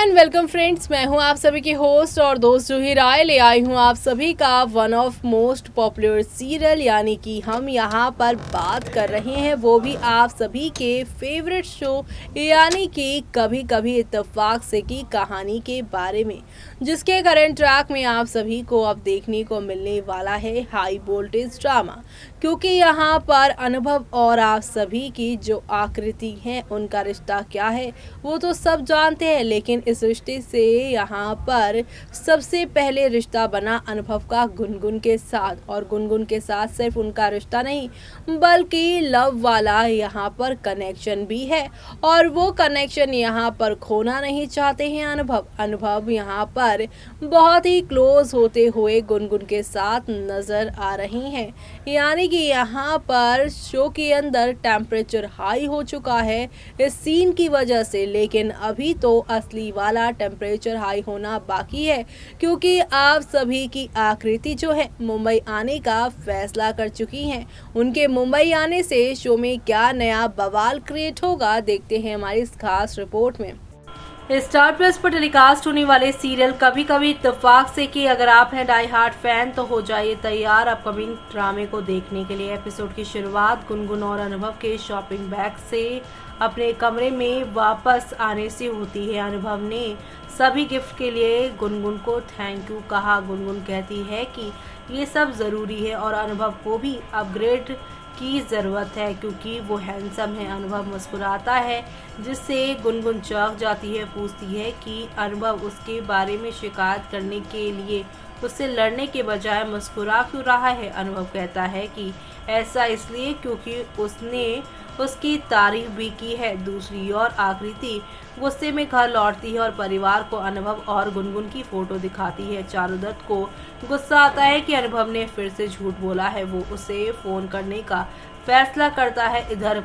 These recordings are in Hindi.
एंड वेलकम फ्रेंड्स, मैं हूं आप सभी की होस्ट और दोस्त जूही राय। ले आई हूं आप सभी का one of most popular serial, यानी कि हम यहां पर बात कर रहे हैं वो भी आप सभी के फेवरेट शो यानी कि कभी कभी इत्तेफाक से की कहानी के बारे में, जिसके करंट ट्रैक में आप सभी को अब देखने को मिलने वाला है हाई वोल्टेज ड्रामा। क्योंकि यहाँ पर अनुभव और आप सभी की जो आकृति है उनका रिश्ता क्या है वो तो सब जानते हैं, लेकिन इस रिश्ते से यहाँ पर सबसे पहले रिश्ता बना अनुभव का गुनगुन के साथ। और गुनगुन के साथ सिर्फ उनका रिश्ता नहीं बल्कि लव वाला यहाँ पर कनेक्शन भी है, और वो कनेक्शन यहाँ पर खोना नहीं चाहते हैं अनुभव यहाँ पर बहुत ही क्लोज होते हुए गुनगुन के साथ नजर आ रही हैं। यानी कि यहाँ पर शो के अंदर टेम्परेचर हाई हो चुका है इस सीन की वजह से, लेकिन अभी तो असली वाला टेम्परेचर हाई होना बाकी है, क्योंकि आप सभी की आकृति जो है मुंबई आने का फैसला कर चुकी हैं। उनके मुंबई आने से शो में क्या नया बवाल क्रिएट होगा, देखते हैं हमारी इस खास रिपोर्ट में। स्टार प्लस पर टेलीकास्ट होने वाले सीरियल कभी कभी इत्तेफाक से कि अगर आप हैं डाई हार्ट फैन तो हो जाइए तैयार अपकमिंग ड्रामे को देखने के लिए। एपिसोड की शुरुआत गुनगुन और अनुभव के शॉपिंग बैग से अपने कमरे में वापस आने से होती है। अनुभव ने सभी गिफ्ट के लिए गुनगुन को थैंक यू कहा। गुनगुन कहती है कि ये सब ज़रूरी है और अनुभव को भी अपग्रेड की ज़रूरत है क्योंकि वो हैंडसम है। अनुभव मुस्कुराता है जिससे गुनगुन चौंक जाती है, पूछती है कि अनुभव उसके बारे में शिकायत करने के लिए उससे लड़ने के बजाय मुस्कुरा क्यों रहा है। अनुभव कहता है कि ऐसा इसलिए क्योंकि उसने उसकी तारीफ भी की है। दूसरी ओर आकृति गुस्से में घर लौटती है और परिवार को अनुभव और गुनगुन की फोटो दिखाती है। चारुदत्त को गुस्सा आता है कि अनुभव ने फिर से झूठ बोला है। वो उसे फोन करने का फैसला करता है। इधर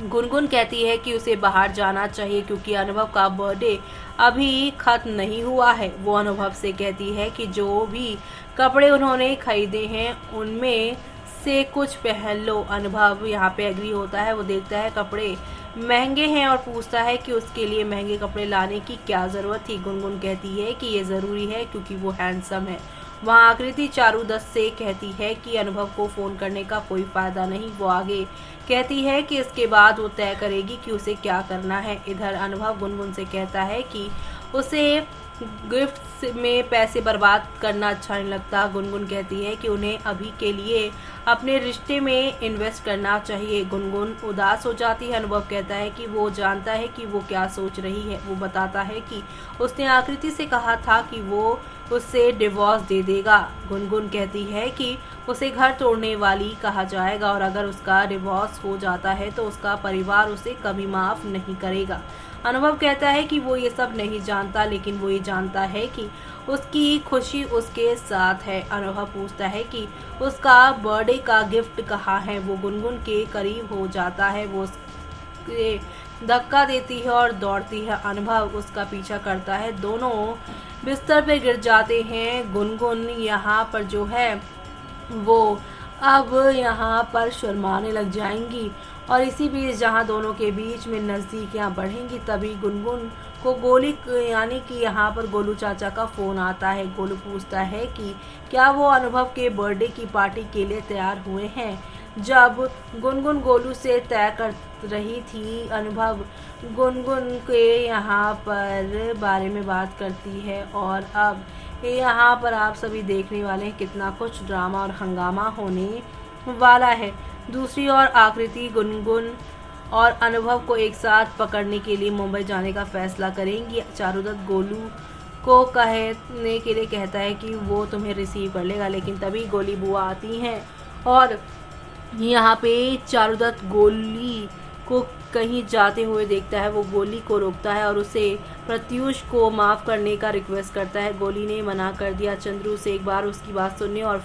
गुनगुन कहती है कि उसे बाहर जाना चाहिए क्योंकि अनुभव का बर्थडे अभी खत्म नहीं हुआ है। वो अनुभव से कहती है कि जो भी कपड़े उन्होंने खरीदे हैं उनमें से कुछ पहन लो। अनुभव यहाँ पे एग्री होता है। वो देखता है कपड़े महंगे हैं और पूछता है कि उसके लिए महंगे कपड़े लाने की क्या ज़रूरत थी। गुनगुन कहती है कि ये ज़रूरी है क्योंकि वो हैंडसम है। वहाँ आकृति चारुदत्त से कहती है कि अनुभव को फ़ोन करने का कोई फ़ायदा नहीं। वो आगे कहती है कि इसके बाद वो तय करेगी कि उसे क्या करना है। इधर अनुभव गुनगुन से कहता है कि उसे गिफ्ट में पैसे बर्बाद करना अच्छा नहीं लगता। गुनगुन कहती है कि उन्हें अभी के लिए अपने रिश्ते में इन्वेस्ट करना चाहिए। गुनगुन उदास हो जाती है। अनुभव कहता है कि वो जानता है कि वो क्या सोच रही है। वो बताता है कि उसने आकृति से कहा था कि वो उससे डिवोर्स दे देगा। गुनगुन कहती है कि उसे घर तोड़ने वाली कहा जाएगा और अगर उसका डिवोर्स हो जाता है तो उसका परिवार उसे कभी माफ़ नहीं करेगा। अनुभव कहता है कि वो ये सब नहीं जानता, लेकिन वो ये जानता है कि उसकी खुशी उसके साथ है। अनुभव पूछता है कि उसका बर्थडे का गिफ्ट कहाँ है। वो गुनगुन के करीब हो जाता है। वो उसके धक्का देती है और दौड़ती है। अनुभव उसका पीछा करता है। दोनों बिस्तर पे गिर जाते हैं। गुनगुन यहाँ पर जो है वो अब यहाँ पर शर्माने लग जाएंगी और इसी बीच जहाँ दोनों के बीच में नज़दीकियाँ बढ़ेंगी तभी गुनगुन को गोली यानी कि यहाँ पर गोलू चाचा का फ़ोन आता है। गोलू पूछता है कि क्या वो अनुभव के बर्थडे की पार्टी के लिए तैयार हुए हैं। जब गुनगुन गोलू से तय कर रही थी, अनुभव गुनगुन के यहाँ पर बारे में बात करती है और अब यहाँ पर आप सभी देखने वाले हैं कितना कुछ ड्रामा और हंगामा होने वाला है। दूसरी ओर आकृति गुनगुन और अनुभव को एक साथ पकड़ने के लिए मुंबई जाने का फैसला करेंगी। चारुदत्त गोलू को कहने के लिए कहता है कि वो तुम्हें रिसीव कर लेगा, लेकिन तभी गोली बुआ आती हैं और यहाँ पे चारुदत्त गोली को कहीं जाते हुए देखता है। वो गोली को रोकता है और उसे प्रत्युष को माफ़ करने का रिक्वेस्ट करता है। गोली ने मना कर दिया। चंद्रू से एक बार उसकी बात सुनने और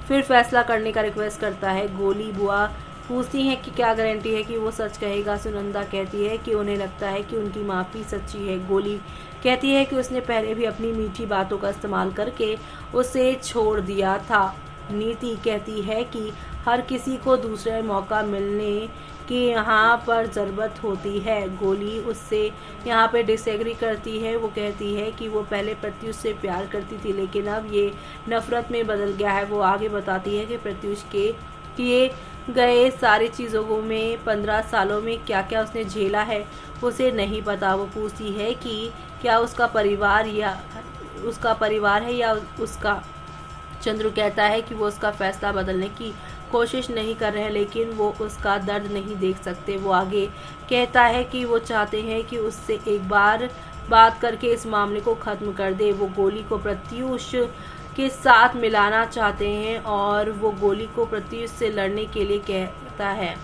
फिर फैसला करने का रिक्वेस्ट करता है। गोली बुआ पूछती हैं कि क्या गारंटी है कि वो सच कहेगा। सुनंदा कहती है कि उन्हें लगता है कि उनकी माफ़ी सच्ची है। गोली कहती है कि उसने पहले भी अपनी मीठी बातों का इस्तेमाल करके उसे छोड़ दिया था। नीति कहती है कि हर किसी को दूसरा मौका मिलने कि यहाँ पर ज़रूरत होती है। गोली उससे यहाँ पे डिसएग्री करती है। वो कहती है कि वो पहले प्रत्युष से प्यार करती थी लेकिन अब ये नफ़रत में बदल गया है। वो आगे बताती है कि प्रत्युष के किए गए सारी चीज़ों में 15 सालों में क्या क्या उसने झेला है उसे नहीं पता। वो पूछती है कि क्या उसका परिवार है या उसका। चंद्रू कहता है कि वो उसका फैसला बदलने की कोशिश नहीं कर रहे हैं लेकिन वो उसका दर्द नहीं देख सकते। वो आगे कहता है कि वो चाहते हैं कि उससे एक बार बात करके इस मामले को ख़त्म कर दे। वो गोली को प्रत्युष के साथ मिलाना चाहते हैं और वो गोली को प्रत्युष से लड़ने के लिए कहता है।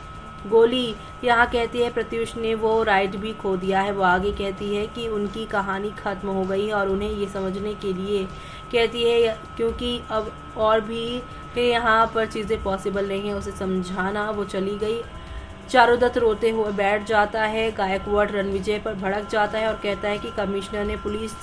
गोली यहाँ कहती है प्रत्युष ने वो राइट भी खो दिया है। वो आगे कहती है कि उनकी कहानी ख़त्म हो गई है और उन्हें ये समझने के लिए कहती है क्योंकि अब और भी यहाँ पर चीज़ें पॉसिबल नहीं है उसे समझाना। वो चली गई। चारुदत्त रोते हुए बैठ जाता है। गायकवाड़ रणविजय पर भड़क जाता है और कहता है कि कमिश्नर ने पुलिस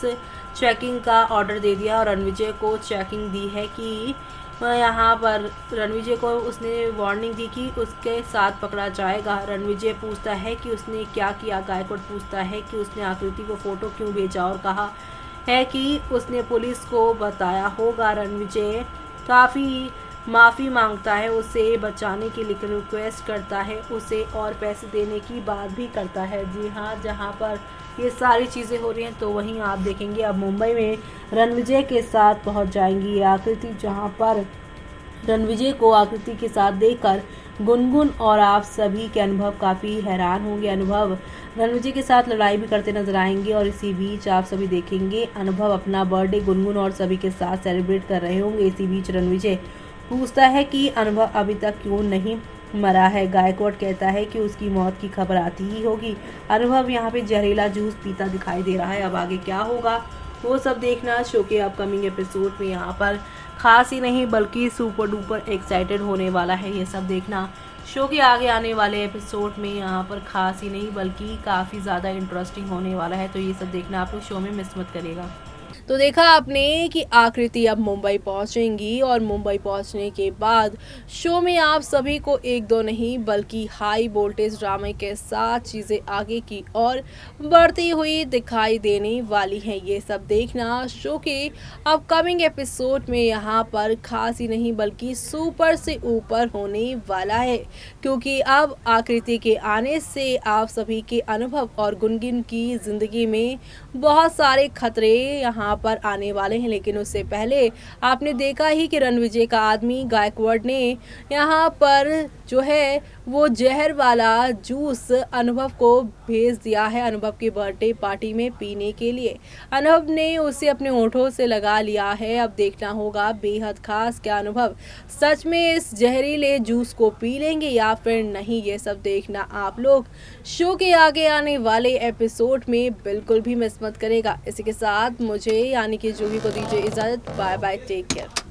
चेकिंग का ऑर्डर दे दिया और रणविजय को चेकिंग दी है कि यहाँ पर रणविजय को उसने वार्निंग दी कि उसके साथ पकड़ा जाएगा। रणविजय पूछता है कि उसने क्या किया। गायकवाड़ पूछता है कि उसने आकृति को फ़ोटो क्यों भेजा और कहा है कि उसने पुलिस को बताया होगा। रणविजय काफ़ी माफ़ी मांगता है, उसे बचाने के लिए रिक्वेस्ट करता है, उसे और पैसे देने की बात भी करता है। जी हाँ, जहाँ पर ये सारी चीज़ें हो रही हैं तो वहीं आप देखेंगे अब मुंबई में रणविजय के साथ पहुंच जाएंगी आकृति, जहाँ पर रणविजय को आकृति के साथ देखकर गुनगुन और आप सभी के अनुभव काफ़ी हैरान होंगे। अनुभव रणविजय के साथ लड़ाई भी करते नजर आएंगे और इसी बीच आप सभी देखेंगे अनुभव अपना बर्थडे गुनगुन और सभी के साथ सेलिब्रेट कर रहे होंगे। इसी बीच रणविजय पूछता है कि अनुभव अभी तक क्यों नहीं मरा है। गायकवाड़ कहता है कि उसकी मौत की खबर आती ही होगी। अनुभव यहाँ पे जहरीला जूस पीता दिखाई दे रहा है। अब आगे क्या होगा वो सब देखना शो के अपकमिंग एपिसोड में। यहाँ पर खास ही नहीं बल्कि सुपर डुपर एक्साइटेड होने वाला है ये सब देखना। शो के आगे आने वाले एपिसोड में यहाँ पर खास ही नहीं बल्कि काफ़ी ज़्यादा इंटरेस्टिंग होने वाला है, तो ये सब देखना आप लोग शो में मिस मत करिएगा। तो देखा आपने कि आकृति अब मुंबई पहुंचेंगी और मुंबई पहुंचने के बाद शो में आप सभी को एक दो नहीं बल्कि हाई वोल्टेज ड्रामे के साथ चीज़ें आगे की और बढ़ती हुई दिखाई देने वाली हैं। ये सब देखना शो के अपकमिंग एपिसोड में यहाँ पर खास ही नहीं बल्कि सुपर से ऊपर होने वाला है, क्योंकि अब आकृति के आने से आप सभी के अनुभव और गुनगुन की ज़िंदगी में बहुत सारे खतरे यहाँ पर आने वाले हैं। लेकिन उससे पहले आपने देखा ही कि रणविजय का आदमी गायकवाड़ ने यहाँ पर जो है वो जहर वाला जूस अनुभव को भेज दिया है अनुभव की बर्थडे पार्टी में पीने के लिए। अनुभव ने उसे अपने होठों से लगा लिया है। अब देखना होगा बेहद खास क्या अनुभव सच में इस जहरीले जूस को पी लेंगे या फिर नहीं। ये सब देखना आप लोग शो के आगे आने वाले एपिसोड में बिल्कुल भी मिस मत करेगा। इसी के साथ मुझे यानी कि जूही को दीजिए इजाज़त। Bye bye, take care.